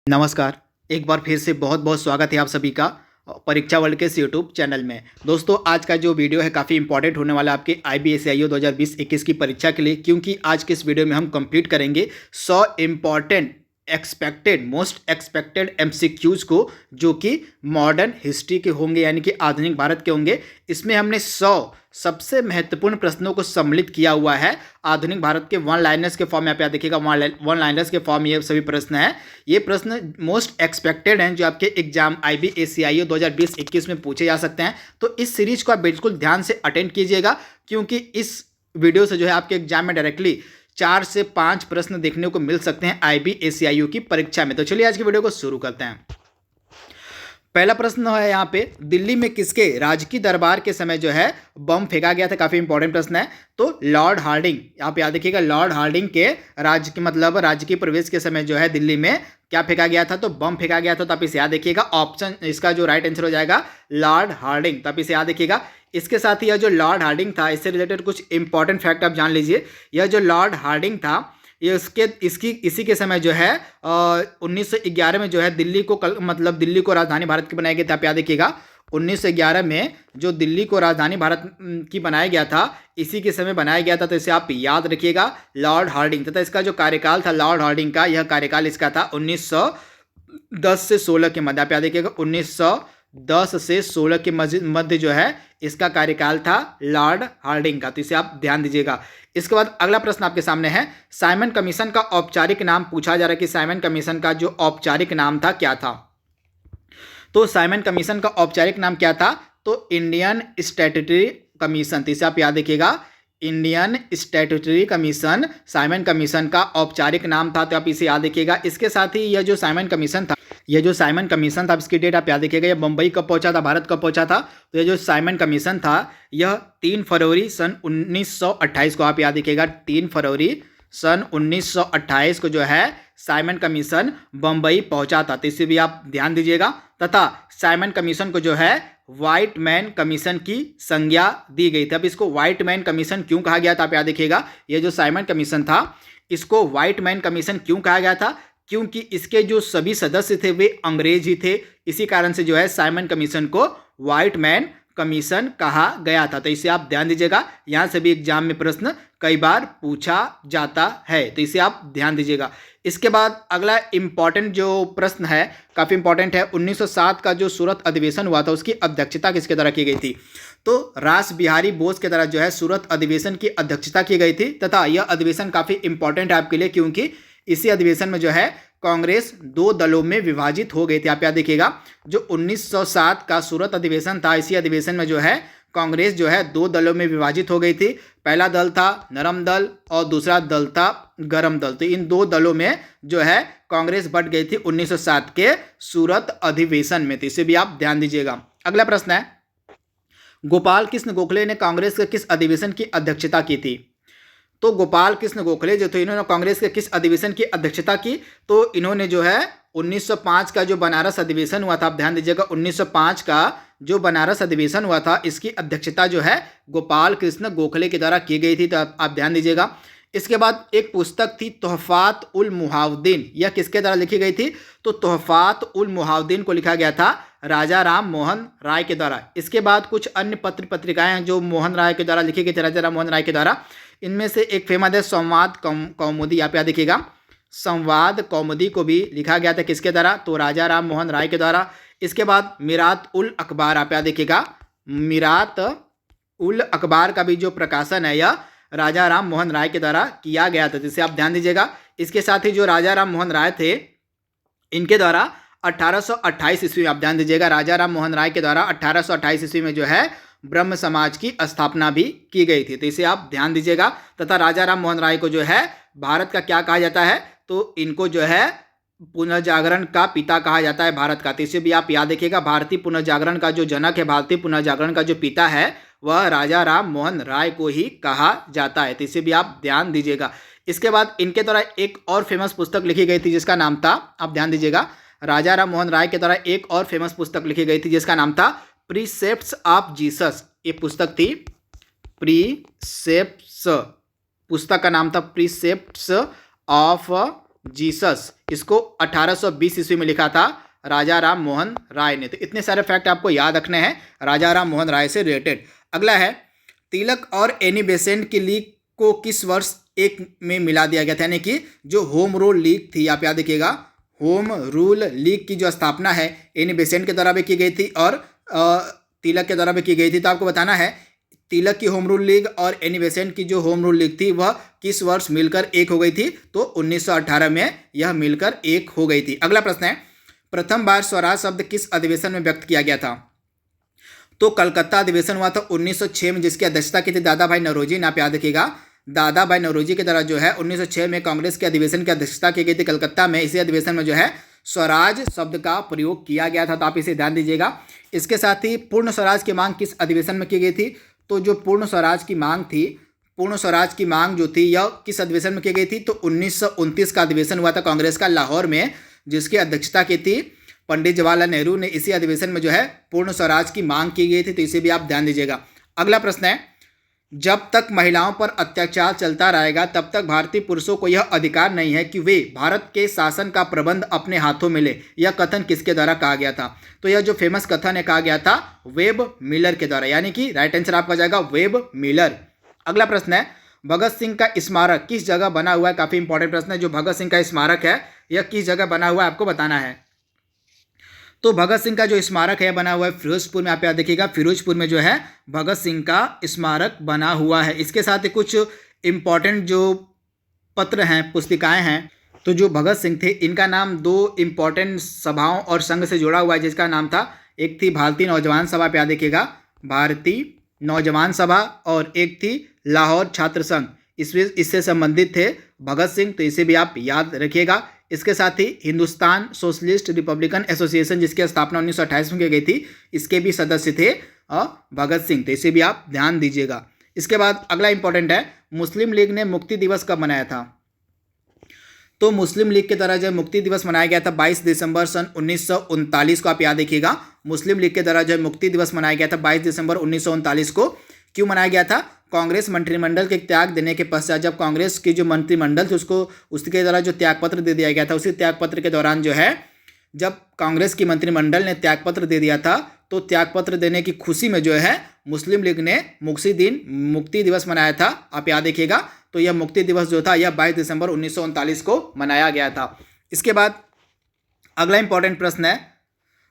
नमस्कार। एक बार फिर से बहुत बहुत स्वागत है आप सभी का परीक्षा वर्ल्ड के इस यूट्यूब चैनल में। दोस्तों, आज का जो वीडियो है काफ़ी इंपॉर्टेंट होने वाला है आपके IBSAIO 2020-21 की परीक्षा के लिए, क्योंकि आज के इस वीडियो में हम कंप्लीट करेंगे 100 इम्पॉर्टेंट मोस्ट एक्सपेक्टेड MCQs को, जो कि मॉडर्न हिस्ट्री के होंगे, यानी कि आधुनिक भारत के होंगे। इसमें हमने 100 सबसे महत्वपूर्ण प्रश्नों को सम्मिलित किया हुआ है आधुनिक भारत के वन लाइनर्स के फॉर्म में। आप यहाँ देखिएगा वन लाइनर्स के फॉर्म ये सभी प्रश्न हैं। ये प्रश्न मोस्ट एक्सपेक्टेड हैं जो आपके एग्जाम IBSAIO 2020-21 में पूछे जा सकते हैं। तो इस सीरीज को आप बिल्कुल ध्यान से अटेंड कीजिएगा, क्योंकि इस वीडियो से जो है आपके एग्जाम में डायरेक्टली 4 से 5 प्रश्न देखने को मिल सकते हैं IBSAIO की परीक्षा में। तो चलिए आज की वीडियो को शुरू करते हैं। पहला प्रश्न है यहाँ पे, दिल्ली में किसके राजकीय दरबार के समय जो है बम फेंका गया था? काफी इंपॉर्टेंट प्रश्न है। तो लॉर्ड हार्डिंग, आप याद रखिएगा, लॉर्ड हार्डिंग के राजकीय प्रवेश के समय जो है दिल्ली में क्या फेंका गया था? तो बम फेंका गया था। तो आप इसे याद रखिएगा, ऑप्शन इसका जो राइट आंसर हो जाएगा लॉर्ड हार्डिंग। तो आप इसे याद रखिएगा। इसके साथ ही यह जो लॉर्ड हार्डिंग था, इससे रिलेटेड कुछ इंपॉर्टेंट फैक्ट आप जान लीजिए। यह जो लॉर्ड हार्डिंग था, ये इसी के समय जो है 1911 में जो है दिल्ली को राजधानी भारत की बनाया गया था। आप याद रखिएगा, 1911 में जो दिल्ली को राजधानी भारत की बनाया गया था, इसी के समय बनाया गया था। तो इसे आप याद रखिएगा, लॉर्ड हार्डिंग। तथा इसका जो कार्यकाल था लॉर्ड हार्डिंग का, यह कार्यकाल इसका था 1910 से 16 के मध्य। आप याद रखिएगा, 1910 से 16 के मध्य जो है इसका कार्यकाल था लॉर्ड हार्डिंग का। तो इसे आप ध्यान दीजिएगा। इसके बाद अगला प्रश्न आपके सामने है, साइमन कमीशन का औपचारिक नाम पूछा जा रहा है कि साइमन कमीशन का जो औपचारिक नाम था क्या था? तो साइमन कमीशन का औपचारिक नाम क्या था? तो इंडियन स्टैट्यूटरी कमीशन। तो इसे आप याद रखिएगा, Indian statutory commission Simon commission का औपचारिक नाम था। तो आप इसे याद रखिएगा। इसके साथ ही यह जो साइमन कमीशन था, इसकी डेट आप याद रखिएगा। यह मुंबई कब पहुंचा था, भारत कब पहुंचा था? तो यह जो साइमन कमीशन था, यह 3 फरवरी सन 1928 को, आप याद रखिएगा, 3 फरवरी सन 1928 को जो है साइमन कमीशन बम्बई पहुंचा था। तो इसे भी आप ध्यान दीजिएगा। तथा साइमन कमीशन को जो है व्हाइट मैन कमीशन की संज्ञा दी गई थी। अब इसको व्हाइट मैन कमीशन क्यों कहा गया था? आप याद रखिएगा, यह जो साइमन कमीशन था, इसको व्हाइट मैन कमीशन क्यों कहा गया था? क्योंकि इसके जो सभी सदस्य थे वे अंग्रेज ही थे। इसी कारण से जो है साइमन कमीशन को व्हाइट मैन कमीशन कहा गया था। तो इसे आप ध्यान दीजिएगा, यहां से भी एग्जाम में प्रश्न कई बार पूछा जाता है। तो इसे आप ध्यान दीजिएगा। इसके बाद अगला इंपॉर्टेंट जो प्रश्न है, काफी इंपॉर्टेंट है। 1907 का जो सूरत अधिवेशन हुआ था, उसकी अध्यक्षता किसके द्वारा की गई थी? तो रास बिहारी बोस के द्वारा जो है सूरत अधिवेशन की अध्यक्षता की गई थी। तथा यह अधिवेशन काफी इंपॉर्टेंट है आपके लिए, क्योंकि इसी अधिवेशन में जो है कांग्रेस 2 दलों में विभाजित हो गई थी। आप याद देखिएगा, जो 1907 का सूरत अधिवेशन था, इसी अधिवेशन में जो है कांग्रेस जो है 2 दलों में विभाजित हो गई थी। पहला दल था नरम दल और दूसरा दल था गरम दल। तो इन 2 दलों में जो है कांग्रेस बट गई थी 1907 के सूरत अधिवेशन में। तो इसे भी आप ध्यान दीजिएगा। अगला प्रश्न है, गोपाल कृष्ण गोखले ने कांग्रेस के किस अधिवेशन की अध्यक्षता की थी? तो गोपाल कृष्ण गोखले जो थे, इन्होंने कांग्रेस के किस अधिवेशन की अध्यक्षता की? तो इन्होंने जो है 1905 का जो बनारस अधिवेशन हुआ था, आप ध्यान दीजिएगा, 1905 का जो बनारस अधिवेशन हुआ था, इसकी अध्यक्षता जो है गोपाल कृष्ण गोखले के द्वारा की गई थी। तो आप ध्यान दीजिएगा। इसके बाद एक पुस्तक थी तोहफात उल मुहावदीन, यह किसके द्वारा लिखी गई थी? तो तोहफात उल मुहावदीन को लिखा गया था राजा राम मोहन राय के द्वारा। इसके बाद कुछ अन्य पत्रिकाएं जो मोहन राय के द्वारा लिखी गई थी, राजा राम मोहन राय के द्वारा। इनमें से एक फेमस है संवाद कौमुदी। आप याद देखिएगा, संवाद कौमुदी को भी लिखा गया था किसके द्वारा? तो राजा राम मोहन राय के द्वारा। इसके बाद मिरात उल अखबार, आप याद देखिएगा, मिरात उल अखबार का भी जो प्रकाशन है यह राजा राम मोहन राय के द्वारा किया गया था, जिसे आप ध्यान दीजिएगा। इसके साथ ही जो राजा राम मोहन राय थे, इनके द्वारा 1828 ईस्वी में, आप ध्यान दीजिएगा, राजा राम मोहन राय के द्वारा 1828 ईस्वी में जो है ब्रह्म समाज की स्थापना भी की गई थी। तो इसे आप ध्यान दीजिएगा। तथा राजा राम मोहन राय को जो है भारत का क्या कहा जाता है? तो इनको जो है पुनर्जागरण का पिता कहा जाता है भारत का। तो इसे भी आप याद रखिएगा, भारतीय पुनर्जागरण का जो जनक है, भारतीय पुनर्जागरण का जो पिता है, वह राजा राम मोहन राय को ही कहा जाता है। तो इसे भी आप ध्यान दीजिएगा। इसके बाद इनके द्वारा एक और फेमस पुस्तक लिखी गई थी, जिसका नाम था, आप ध्यान दीजिएगा, राजा राम मोहन राय के द्वारा एक और फेमस पुस्तक लिखी गई थी, जिसका नाम था प्रीसेप्ट्स ऑफ जीसस। ये पुस्तक थी प्रीसेप्ट्स, पुस्तक का नाम था प्रीसेप्ट्स ऑफ जीसस, इसको 1820 ईस्वी में लिखा था राजा राम मोहन राय ने। तो इतने सारे फैक्ट आपको याद रखने हैं राजा राम मोहन राय से रिलेटेड। अगला है, तिलक और एनी बेसेंट की लीग को किस वर्ष एक में मिला दिया गया था, यानी कि जो होम रूल लीग थी, आप याद रखिएगा, होम रूल लीग की जो स्थापना है एनी बेसेंट के द्वारा भी की गई थी और तिलक के द्वारा भी की गई थी। तो आपको बताना है तिलक की होम रूल लीग और एनी बेसेंट की जो होम रूल लीग थी वह किस वर्ष मिलकर एक हो गई थी, तो 1918 में यह मिलकर एक हो गई थी। अगला प्रश्न है, प्रथम बार स्वराज शब्द किस अधिवेशन में व्यक्त किया गया था, तो कलकत्ता अधिवेशन हुआ था 1906 में, जिसकी अध्यक्षता की थी दादा भाई नौरोजी ने। आप याद रखिएगा, दादा भाई नौरोजी की तरह जो है 1906 में कांग्रेस के अधिवेशन की अध्यक्षता की गई थी कलकत्ता में। इसी अधिवेशन में जो है स्वराज शब्द का प्रयोग किया गया था, तो आप इसे ध्यान दीजिएगा। इसके साथ ही पूर्ण स्वराज की मांग किस अधिवेशन में की गई थी, तो जो पूर्ण स्वराज की मांग थी, पूर्ण स्वराज की मांग जो थी यह किस अधिवेशन में की गई थी, तो 1929 का अधिवेशन हुआ था कांग्रेस का लाहौर में, जिसकी अध्यक्षता की थी पंडित जवाहरलाल नेहरू ने। इसी अधिवेशन में जो है पूर्ण स्वराज की मांग की गई थी, तो इसे भी आप ध्यान दीजिएगा। अगला प्रश्न है, जब तक महिलाओं पर अत्याचार चलता रहेगा तब तक भारतीय पुरुषों को यह अधिकार नहीं है कि वे भारत के शासन का प्रबंध अपने हाथों में ले। यह कथन किसके द्वारा कहा गया था, तो यह जो फेमस कथन है कहा गया था वेब मिलर के द्वारा, यानी कि राइट आंसर आपका जाएगा वेब मिलर। अगला प्रश्न है, भगत सिंह का स्मारक किस जगह बना हुआ है, काफी इंपॉर्टेंट प्रश्न है। जो भगत सिंह का स्मारक है यह किस जगह बना हुआ है आपको बताना है। तो भगत सिंह का जो स्मारक है बना हुआ है फिरोजपुर में। आप याद देखिएगा, फिरोजपुर में जो है भगत सिंह का स्मारक बना हुआ है। इसके साथ ही कुछ इंपॉर्टेंट जो पत्र हैं, पुस्तिकाएं हैं, तो जो भगत सिंह थे इनका नाम दो इंपॉर्टेंट सभाओं और संघ से जुड़ा हुआ है, जिसका नाम था, एक थी भारतीय नौजवान सभा, आप याद देखिएगा, भारतीय नौजवान सभा, और एक थी लाहौर छात्र संघ। इससे संबंधित थे भगत सिंह, तो इसे भी आप याद रखिएगा। इसके साथ ही हिंदुस्तान सोशलिस्ट रिपब्लिकन एसोसिएशन, जिसकी स्थापना 1928 में की गई थी, इसके भी सदस्य थे भगत सिंह, तो इसे भी आप ध्यान दीजिएगा। इसके बाद अगला इंपॉर्टेंट है, मुस्लिम लीग ने मुक्ति दिवस कब मनाया था, तो मुस्लिम लीग के द्वारा जो मुक्ति दिवस मनाया गया था 22 दिसंबर सन 1939 को। आप याद देखिएगा, मुस्लिम लीग के द्वारा जो मुक्ति दिवस मनाया गया था 22 दिसंबर 1939 को। क्यों मनाया गया था, कांग्रेस मंत्रिमंडल के त्याग देने के पश्चात, जब कांग्रेस की जो मंत्रिमंडल थी उसको उसके द्वारा जो त्यागपत्र दे दिया गया था, उसी त्यागपत्र के दौरान जो है जब कांग्रेस की मंत्रिमंडल ने त्यागपत्र दे दिया था, तो त्यागपत्र देने की खुशी में जो है मुस्लिम लीग ने मुक्ति दिवस मनाया था। आप याद देखिएगा, तो यह मुक्ति दिवस जो था यह 22 दिसंबर 1939 को मनाया गया था। इसके बाद अगला इंपॉर्टेंट प्रश्न है,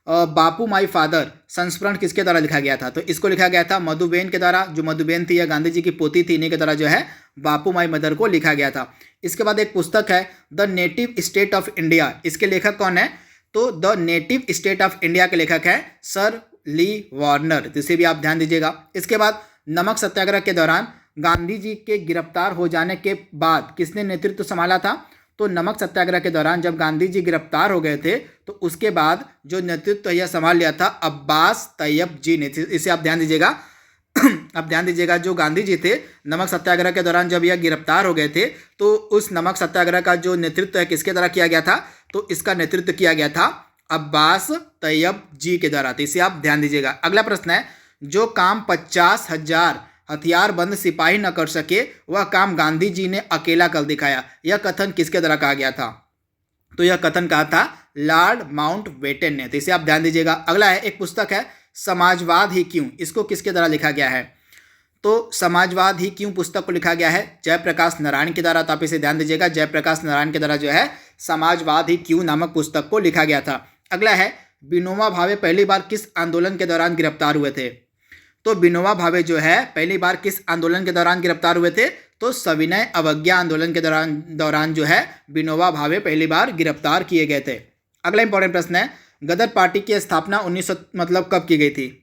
बापू माई फादर संस्मरण किसके द्वारा लिखा गया था, तो इसको लिखा गया था मधुबेन के द्वारा। जो मधुबेन थी यह गांधी जी की पोती थी, इन्हीं के द्वारा जो है बापू माई मदर को लिखा गया था। इसके बाद एक पुस्तक है the native state of India, इसके लेखक कौन है, तो the native state of India के लेखक है सर ली वार्नर, तो इसे भी आप ध्यान दीजिएगा। इसके बाद नमक सत्याग्रह के दौरान गांधी जी के गिरफ्तार हो जाने के बाद किसने नेतृत्व संभाला था, तो नमक सत्याग्रह के दौरान जब गांधी जी गिरफ्तार हो गए थे तो उसके बाद जो नेतृत्व यह संभाल लिया था अब्बास तैयब जी ने, इसे आप ध्यान दीजिएगा। अब ध्यान दीजिएगा, जो गांधी जी थे नमक सत्याग्रह के दौरान जब यह गिरफ्तार हो गए थे तो उस नमक सत्याग्रह का जो नेतृत्व है किसके द्वारा किया गया था, तो इसका नेतृत्व किया गया था अब्बास तैयब जी के द्वारा, तो इसे आप ध्यान दीजिएगा। अगला प्रश्न है, जो काम 50,000 हथियारबंद सिपाही न कर सके वह काम गांधी जी ने अकेला कर दिखाया, यह कथन किसके द्वारा कहा गया था, तो यह कथन कहा था लॉर्ड माउंटबेटन ने, तो इसे आप ध्यान दीजिएगा। अगला है, एक पुस्तक है समाजवाद ही क्यों, इसको किसके द्वारा लिखा गया है, तो समाजवाद ही क्यों पुस्तक को लिखा गया है जयप्रकाश नारायण के द्वारा, तो आप इसे ध्यान दीजिएगा, जयप्रकाश नारायण के द्वारा जो है समाजवाद ही क्यों नामक पुस्तक को लिखा गया था। अगला है, विनोबा भावे पहली बार किस आंदोलन के दौरान गिरफ्तार हुए थे, तो विनोबा भावे जो है पहली बार किस आंदोलन के दौरान गिरफ्तार हुए थे, तो सविनय अवज्ञा आंदोलन के दौरान जो है विनोबा भावे पहली बार गिरफ्तार किए गए थे। अगला इंपॉर्टेंट प्रश्न है, गदर पार्टी की स्थापना 1900 कब की गई थी,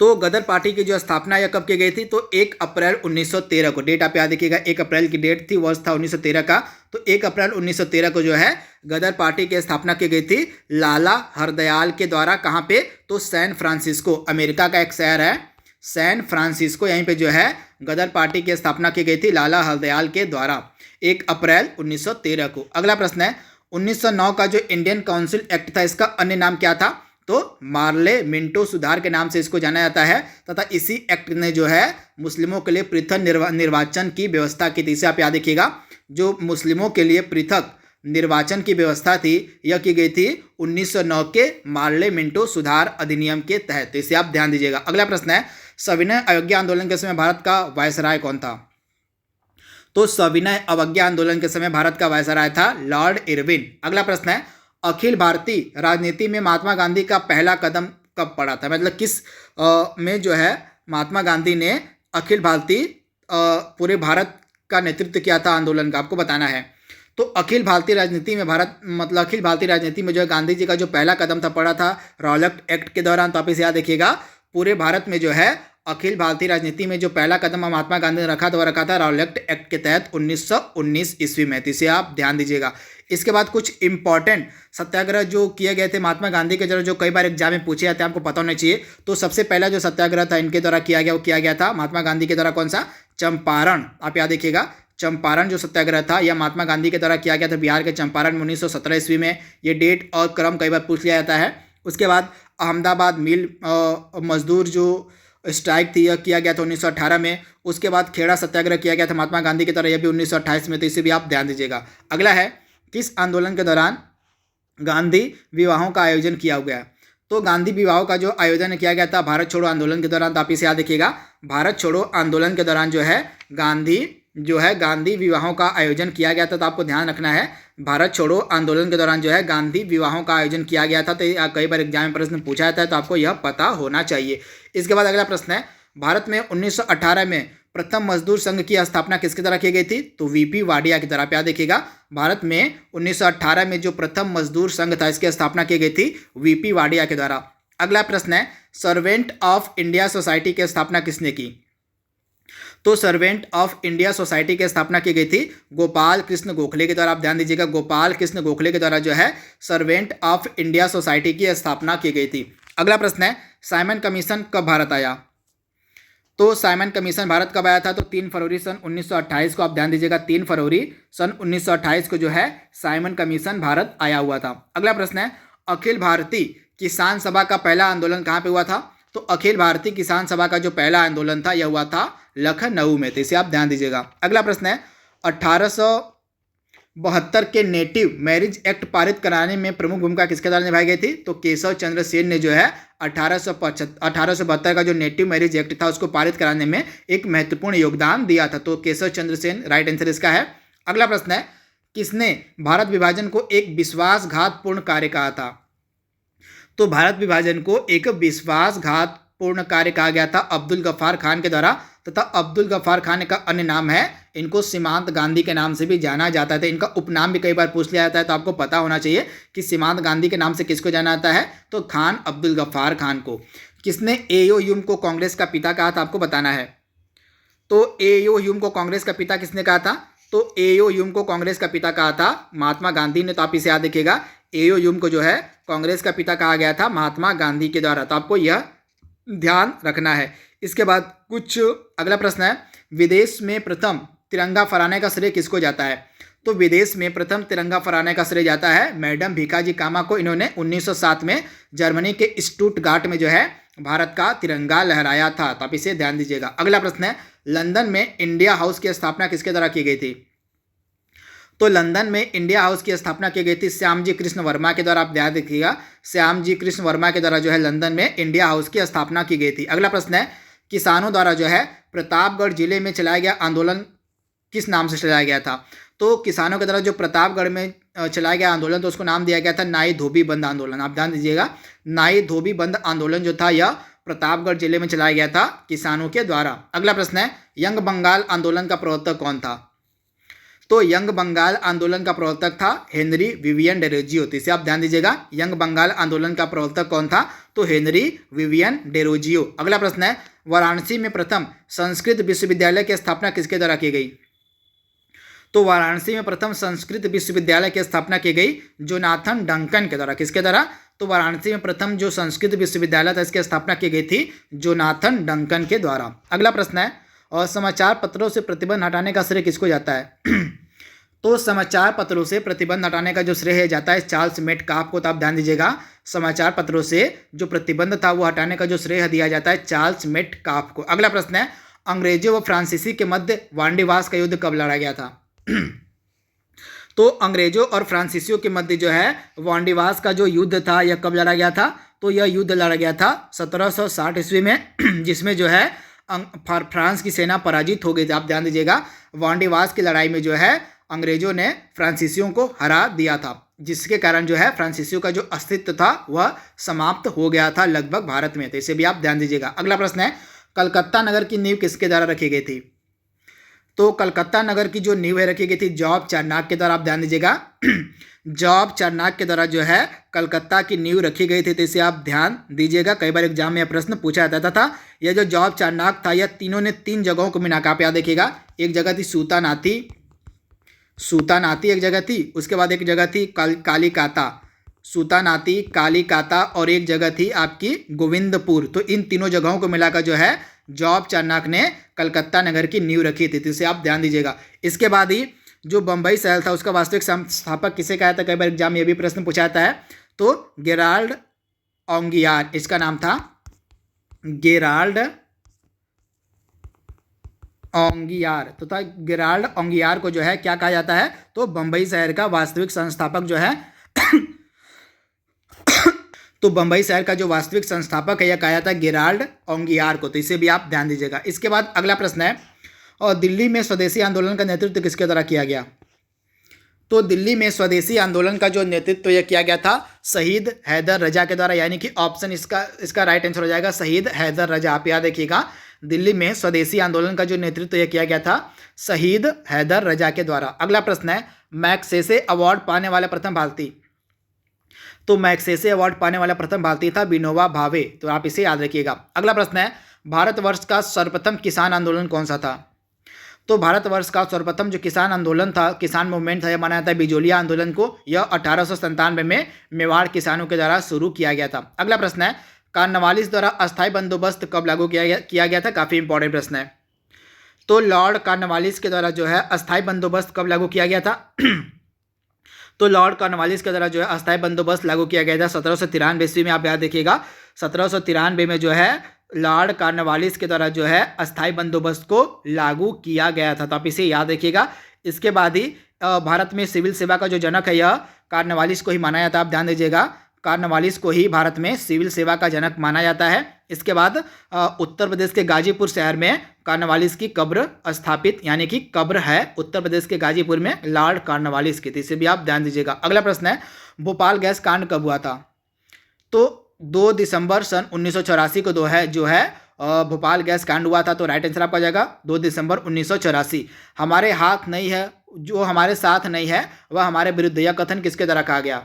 तो गदर पार्टी की जो स्थापना यह कब की गई थी, तो 1 अप्रैल 1913 को, डेट आप याद रखिएगा, 1 अप्रैल की डेट थी, वर्ष था 1913 का, तो 1 अप्रैल 1913 को जो है गदर पार्टी की स्थापना की गई थी लाला हरदयाल के द्वारा। कहाँ पे, तो सैन फ्रांसिस्को, अमेरिका का एक शहर है सैन फ्रांसिस्को, यहीं पे जो है गदर पार्टी की स्थापना की गई थी लाला हरदयाल के द्वारा 1 अप्रैल 1913 को। अगला प्रश्न है, 1909 का जो इंडियन काउंसिल एक्ट था इसका अन्य नाम क्या था, तो मार्ले मिंटो सुधार के नाम से इसको जाना जाता है, तथा इसी एक्ट ने जो है मुस्लिमों के लिए पृथक निर्वाचन की व्यवस्था की थी, इसे आप याद रखिएगा। जो मुस्लिमों के लिए पृथक निर्वाचन की व्यवस्था थी, यह की गई थी 1909 के मार्ले मिंटो सुधार अधिनियम के तहत। तो इसे आप ध्यान दीजिएगा। अगला प्रश्न है, सविनय अवज्ञा आंदोलन के समय भारत का वायसराय कौन था? तो सविनय अवज्ञा आंदोलन के समय भारत का वायसराय था लॉर्ड इरविन। अगला प्रश्न है, अखिल भारतीय राजनीति में महात्मा गांधी का पहला कदम कब पड़ा था? मतलब किस में जो है महात्मा गांधी ने अखिल भारतीय पूरे भारत का नेतृत्व किया था आंदोलन का, आपको बताना है। तो अखिल भारतीय राजनीति में अखिल भारतीय राजनीति में जो है गांधी जी का जो पहला कदम था पड़ा था रॉलेट एक्ट के दौरान। तो आप इसे याद रखिएगा, पूरे भारत में जो है अखिल भारतीय राजनीति में जो पहला कदम महात्मा गांधी ने रखा था वह रखा था रॉलेट एक्ट के तहत 1919 ईस्वी में। तो इसे आप ध्यान दीजिएगा। इसके बाद कुछ इंपॉर्टेंट सत्याग्रह जो किए गए थे महात्मा गांधी के, जो कई बार एग्जाम में पूछे जाते हैं, आपको पता होना चाहिए। तो सबसे पहला जो सत्याग्रह था इनके द्वारा किया गया, वो किया गया था महात्मा गांधी के द्वारा। कौन सा? चंपारण। आप याद रखिएगा, चंपारण जो सत्याग्रह था यह महात्मा गांधी के द्वारा किया गया था बिहार के चंपारण में 1917 ईस्वी में। ये डेट और क्रम कई बार पूछ लिया जाता है। उसके बाद अहमदाबाद मिल मजदूर जो स्ट्राइक थी यह किया गया था 1918 में। उसके बाद खेड़ा सत्याग्रह किया गया था महात्मा गांधी की तरह, यह भी 1928 में। तो इसे भी आप ध्यान दीजिएगा। अगला है, किस आंदोलन के दौरान गांधी विवाहों का आयोजन किया गया? तो गांधी विवाहों का जो आयोजन किया गया था भारत छोड़ो आंदोलन के दौरान। तो आप इसे याद रखिएगा, भारत छोड़ो आंदोलन के दौरान जो है गांधी विवाहों का आयोजन किया गया था। तो आपको ध्यान रखना है, भारत छोड़ो आंदोलन के दौरान जो है गांधी विवाहों का आयोजन किया गया था। तो कई बार एग्जाम में प्रश्न पूछा जाता है, तो आपको यह पता होना चाहिए। इसके बाद अगला प्रश्न है, भारत में 1918 में प्रथम मजदूर संघ की स्थापना किसके द्वारा की गई थी? तो वीपी वाडिया की तरह। याद देखिएगा, भारत में 1918 में जो प्रथम मजदूर संघ था इसकी स्थापना की गई थी वीपी वाडिया के द्वारा। अगला प्रश्न है, सर्वेंट ऑफ इंडिया सोसाइटी की स्थापना किसने की? तो सर्वेंट ऑफ इंडिया सोसाइटी की स्थापना की गई थी गोपाल कृष्ण गोखले के द्वारा। आप ध्यान दीजिएगा, गोपाल कृष्ण गोखले के द्वारा जो है सर्वेंट ऑफ इंडिया सोसाइटी की स्थापना की गई थी। अगला प्रश्न है, साइमन कमीशन कब भारत आया? तो साइमन कमीशन भारत कब आया था? तो 3 फरवरी सन 1928 को। आप ध्यान दीजिएगा, 3 फरवरी सन 1928 को जो है साइमन कमीशन भारत आया हुआ था। अगला प्रश्न है, अखिल भारतीय किसान सभा का पहला आंदोलन कहाँ पे हुआ था? तो अखिल भारतीय किसान सभा का जो पहला आंदोलन था यह हुआ था लखनऊ में। तो इसे आप ध्यान दीजिएगा। अगला प्रश्न है, 1872 के नेटिव मैरिज एक्ट पारित कराने में प्रमुख भूमिका किसके द्वारा निभाई गई थी? तो केशव चंद्र सेन ने जो है 1872 का जो नेटिव मैरिज एक्ट था उसको पारित कराने में एक महत्वपूर्ण योगदान दिया था। तो केशव चंद्र सेन राइट आंसर इसका है। अगला प्रश्न है, किसने भारत विभाजन को एक विश्वासघातपूर्ण कार्य कहा था? तो भारत विभाजन को एक विश्वासघातपूर्ण कार्य कहा गया था अब्दुल गफ्फार खान के द्वारा, तथा अब्दुल गफ्फार खान का अन्य नाम है, इनको सीमांत गांधी के नाम से भी जाना जाता था। इनका उपनाम भी कई बार पूछ लिया जाता है, तो आपको पता होना चाहिए कि सीमांत गांधी के नाम से किसको जाना जाता है? तो खान अब्दुल गफ्फार खान को। किसने एओ ह्यूम को कांग्रेस का पिता कहा था? आपको बताना है। तो एओ ह्यूम को कांग्रेस का पिता किसने कहा था? तो एओ ह्यूम को कांग्रेस का पिता कहा था महात्मा गांधी ने। तो आप इसे याद रखिएगा, एओ ह्यूम को जो है कांग्रेस का पिता कहा गया था महात्मा गांधी के द्वारा। तो आपको यह ध्यान रखना है। इसके बाद कुछ अगला प्रश्न है, विदेश में प्रथम तिरंगा फहराने का श्रेय किसको जाता है? तो विदेश में प्रथम तिरंगा फहराने का श्रेय जाता है मैडम भीखाजी कामा को। इन्होंने 1907 में जर्मनी के स्टुटगार्ट में जो है भारत का तिरंगा लहराया था। तो आप इसे ध्यान दीजिएगा। अगला प्रश्न है, लंदन में इंडिया हाउस की स्थापना किसके द्वारा की गई थी? तो लंदन में इंडिया हाउस की स्थापना की गई थी श्यामजी कृष्ण वर्मा के द्वारा। आप ध्यान रखिएगा, श्यामजी कृष्ण वर्मा के द्वारा जो है लंदन में इंडिया हाउस की स्थापना की गई थी। अगला प्रश्न है, किसानों द्वारा जो है प्रतापगढ़ जिले में चलाया गया आंदोलन किस नाम से चलाया गया था? तो किसानों के द्वारा जो प्रतापगढ़ में चलाया गया आंदोलन तो उसको नाम दिया गया था नाई धोबी बंद आंदोलन। आप ध्यान दीजिएगा, नाई धोबी बंद आंदोलन जो था यह प्रतापगढ़ जिले में चलाया गया था किसानों के द्वारा। अगला प्रश्न है, यंग बंगाल आंदोलन का प्रवर्तक कौन था? तो यंग बंगाल आंदोलन का प्रवर्तक था हेनरी विवियन डेरोजियो। तो इसे आप ध्यान दीजिएगा, यंग बंगाल आंदोलन का प्रवर्तक कौन था? तो हेनरी विवियन डेरोजियो। अगला प्रश्न है, वाराणसी में प्रथम संस्कृत विश्वविद्यालय की स्थापना किसके द्वारा की गई? तो वाराणसी में प्रथम संस्कृत विश्वविद्यालय की स्थापना की गई जोनाथन डंकन के द्वारा। किसके द्वारा? तो वाराणसी में प्रथम जो संस्कृत विश्वविद्यालय था इसकी स्थापना की गई थी जोनाथन डंकन के द्वारा। अगला प्रश्न है, और समाचार पत्रों से प्रतिबंध हटाने का श्रेय किसको जाता है? तो समाचार पत्रों से प्रतिबंध हटाने का जो श्रेय जाता है चार्ल्स मेटकाफ को। तो आप ध्यान दीजिएगा, समाचार पत्रों से जो प्रतिबंध था वो हटाने का जो श्रेय दिया जाता है चार्ल्स मेटकाफ को। अगला प्रश्न है, अंग्रेजों व फ्रांसीसी के मध्य वांडीवास का युद्ध कब लड़ा गया था? तो अंग्रेजों और फ्रांसीसियों के मध्य जो है वांडीवास का जो युद्ध था यह कब लड़ा गया था? तो यह युद्ध लड़ा गया था 1760 ईस्वी में जिसमें जो है फ्रांस की सेना पराजित हो गई थी। आप ध्यान दीजिएगा, वांडीवास की लड़ाई में जो है अंग्रेजों ने फ्रांसीसियों को हरा दिया था, जिसके कारण जो है फ्रांसीसियों का जो अस्तित्व था वह समाप्त हो गया था लगभग भारत में। तो इसे भी आप ध्यान दीजिएगा। अगला प्रश्न है, कलकत्ता नगर की नींव किसके द्वारा रखी गई थी? तो कलकत्ता नगर की जो नींव है रखी गई थी जॉब चारनाक के द्वारा। आप ध्यान दीजिएगा, जॉब चारनाक के द्वारा जो है कलकत्ता की नींव रखी गई थी। तो इसे आप ध्यान दीजिएगा, कई बार एग्जाम में यह प्रश्न पूछा जाता था। यह जो जॉब चारनाक था यह तीनों ने 3 जगहों को मिलाकर, आप याद देखिएगा, एक जगह थी सूतानाती एक जगह थी, उसके बाद एक जगह थी कालीकाता, सूतानाती, कालीकाता, और एक जगह थी आपकी गोविंदपुर। तो इन तीनों जगहों को मिलाकर जो है जॉब चारनाक ने कलकत्ता नगर की नींव रखी थी। तो इसे आप ध्यान दीजिएगा। इसके बाद ही जो बम्बई शहर था उसका वास्तविक संस्थापक किसे कहा था? कई बार एग्जाम में यह भी प्रश्न पूछा जाता है। तो गेराल्ड ओंगियार इसका नाम था, गेराल्ड ओंगियार। तो था गेराल्ड ओंगियार को जो है क्या कहा जाता है? तो बम्बई शहर का वास्तविक संस्थापक जो है तो बम्बई शहर का जो वास्तविक संस्थापक है यह कहा जाता है गेराल्ड ओंगियार को। तो इसे भी आप ध्यान दीजिएगा। इसके बाद अगला प्रश्न है, और दिल्ली में स्वदेशी आंदोलन का नेतृत्व किसके द्वारा किया गया? तो दिल्ली में स्वदेशी आंदोलन का जो नेतृत्व यह किया गया था शहीद हैदर रजा के द्वारा, यानी कि ऑप्शन इसका राइट आंसर हो जाएगा शहीद हैदर रजा। आप याद रखिएगा, दिल्ली में स्वदेशी आंदोलन का जो नेतृत्व यह किया गया था शहीद हैदर रजा के द्वारा। अगला प्रश्न है, मैग्सेसे अवार्ड पाने वाला प्रथम भारतीय। तो मैग्सेसे अवार्ड पाने वाला प्रथम भारतीय था विनोबा भावे। तो आप इसे याद रखिएगा। अगला प्रश्न है, भारतवर्ष का सर्वप्रथम किसान आंदोलन कौन सा था? तो भारतवर्ष का सर्वप्रथम जो किसान आंदोलन था, किसान मूवमेंट था, यह माना जाता है बिजोलिया आंदोलन को। यह 1897 में मेवाड़ किसानों के द्वारा शुरू किया गया था। अगला प्रश्न है, कॉर्नवालिस द्वारा अस्थायी बंदोबस्त कब लागू किया गया था? काफी इंपॉर्टेंट प्रश्न है। तो लॉर्ड कॉर्नवालिस के द्वारा जो है अस्थायी बंदोबस्त कब लागू किया गया था? तो लॉर्ड कॉर्नवालिस के द्वारा जो है अस्थायी बंदोबस्त लागू किया गया था 1793 ईस्वी में। आप याद देखिएगा, 1793 में जो है लॉर्ड कॉर्नवालिस के द्वारा जो है अस्थायी बंदोबस्त को लागू किया गया था। तो आप इसे याद रखिएगा। इसके बाद ही भारत में सिविल सेवा का जो जनक है यह कॉर्नवालिस को ही माना जाता है। आप ध्यान दीजिएगा, कॉर्नवालिस को ही भारत में सिविल सेवा का जनक माना जाता है। इसके बाद उत्तर प्रदेश के गाजीपुर शहर में कॉर्नवालिस की कब्र स्थापित, यानी कि कब्र है उत्तर प्रदेश के गाजीपुर में लॉर्ड कॉर्नवालिस की। इसे भी आप ध्यान दीजिएगा। अगला प्रश्न है, भोपाल गैस कांड कब हुआ था? तो 2 दिसंबर सन 1984 को जो है भोपाल गैस कांड हुआ था। तो राइट आंसर आपका जाएगा 2 दिसंबर 1984। हमारे हाथ नहीं है जो हमारे साथ नहीं है वह हमारे विरुद्ध, यह कथन किसके द्वारा कहा गया?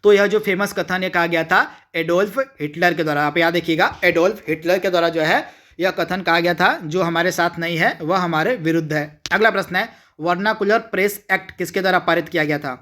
तो यह जो फेमस कथन ये कहा गया था एडोल्फ हिटलर के द्वारा। आप याद रखिएगा, एडोल्फ हिटलर के द्वारा जो है यह कथन कहा गया था, जो हमारे साथ नहीं है वह हमारे विरुद्ध है। अगला प्रश्न है, वर्नाकुलर प्रेस एक्ट किसके द्वारा पारित किया गया था?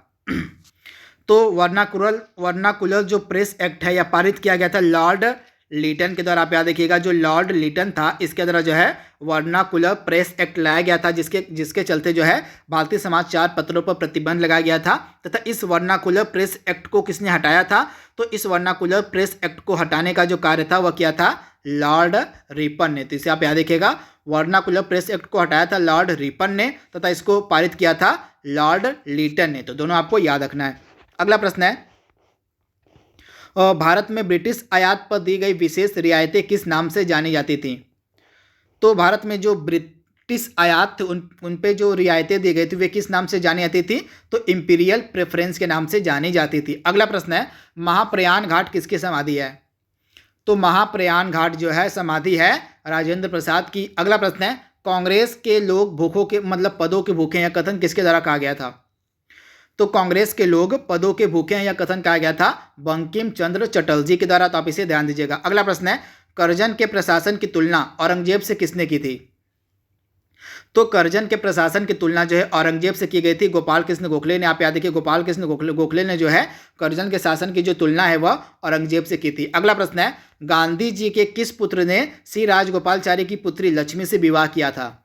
तो वर्नाकुलर जो प्रेस एक्ट है यह पारित किया गया था लॉर्ड लीटन के द्वारा। आप याद रखिएगा, जो लॉर्ड लीटन था इसके द्वारा जो है वर्नाकुलर प्रेस एक्ट लाया गया था, जिसके चलते जो है भारतीय समाचार पत्रों पर प्रतिबंध लगाया गया था। तथा इस वर्नाकुलर प्रेस एक्ट को किसने हटाया था? तो इस वर्नाकुलर प्रेस एक्ट को हटाने का जो कार्य था वह किया था लॉर्ड रिपन ने। तो इसे आप याद रखिएगा, वर्नाकुलर प्रेस एक्ट को हटाया था लॉर्ड रिपन ने तथा इसको पारित किया था लॉर्ड लीटन ने। तो दोनों आपको याद रखना है। अगला प्रश्न है, भारत में ब्रिटिश आयात पर दी गई विशेष रियायतें किस नाम से जानी जाती थीं? तो भारत में जो ब्रिटिश आयात थे उन पे जो रियायतें दी गई थी वे किस नाम से जानी जाती थी? तो इंपीरियल प्रेफरेंस के नाम से जानी जाती थी। अगला प्रश्न है, महाप्रयाण घाट किसकी समाधि है? तो महाप्रयाण घाट जो है समाधि है राजेंद्र प्रसाद की। अगला प्रश्न है, कांग्रेस के लोग भूखों के मतलब पदों के भूखे, यह कथन किसके द्वारा कहा गया था? तो कांग्रेस के लोग पदों के भूखे हैं, यह कथन कहा गया था बंकिम चंद्र चटर्जी के द्वारा। तो आप इसे ध्यान दीजिएगा। अगला प्रश्न है, करजन के प्रशासन की तुलना औरंगजेब से किसने की थी? तो करजन के प्रशासन की तुलना जो है औरंगजेब से की गई थी गोपाल कृष्ण गोखले ने। आप याद रखिए, गोपाल कृष्ण गोखले ने जो है करजन के शासन की जो तुलना है वह औरंगजेब से की थी। अगला प्रश्न है, गांधी जी के किस पुत्र ने सी राजगोपालचारी की पुत्री लक्ष्मी से विवाह किया था?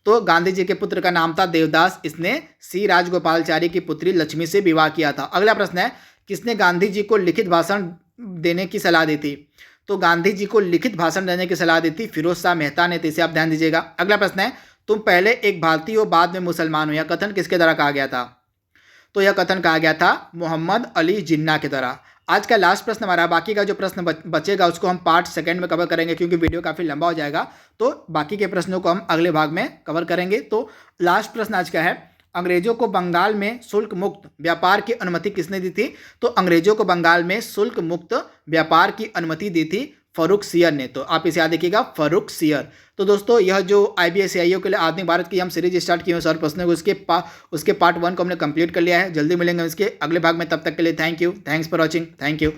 तो गांधी जी के पुत्र का नाम था देवदास, इसने सी राजगोपालचारी की पुत्री लक्ष्मी से विवाह किया था। अगला प्रश्न है, किसने गांधी जी को लिखित भाषण देने की सलाह दी थी? तो गांधी जी को लिखित भाषण देने की सलाह दी थी फिरोज शाह मेहता ने। तो इसे आप ध्यान दीजिएगा। अगला प्रश्न है, तुम पहले एक भारतीय हो बाद में मुसलमान हो, यह कथन किसके द्वारा कहा गया था? तो यह कथन कहा गया था मोहम्मद अली जिन्ना के द्वारा। आज का लास्ट प्रश्न हमारा, बाकी का जो प्रश्न बचेगा उसको हम पार्ट सेकंड में कवर करेंगे क्योंकि वीडियो काफ़ी लंबा हो जाएगा, तो बाकी के प्रश्नों को हम अगले भाग में कवर करेंगे। तो लास्ट प्रश्न आज का है, अंग्रेजों को बंगाल में शुल्क मुक्त व्यापार की अनुमति किसने दी थी? तो अंग्रेजों को बंगाल में शुल्क मुक्त व्यापार की अनुमति दी थी फर्रुखसियर ने। तो आप इसे याद रखिएगा, फर्रुखसियर। तो दोस्तों यह जो IBS AIO के लिए आधुनिक भारत की हम सीरीज स्टार्ट किए हैं सर प्रश्नों को, उसके पार्ट 1 को हमने कंप्लीट कर लिया है। जल्दी मिलेंगे इसके अगले भाग में, तब तक के लिए thank you, thanks for watching, thank you.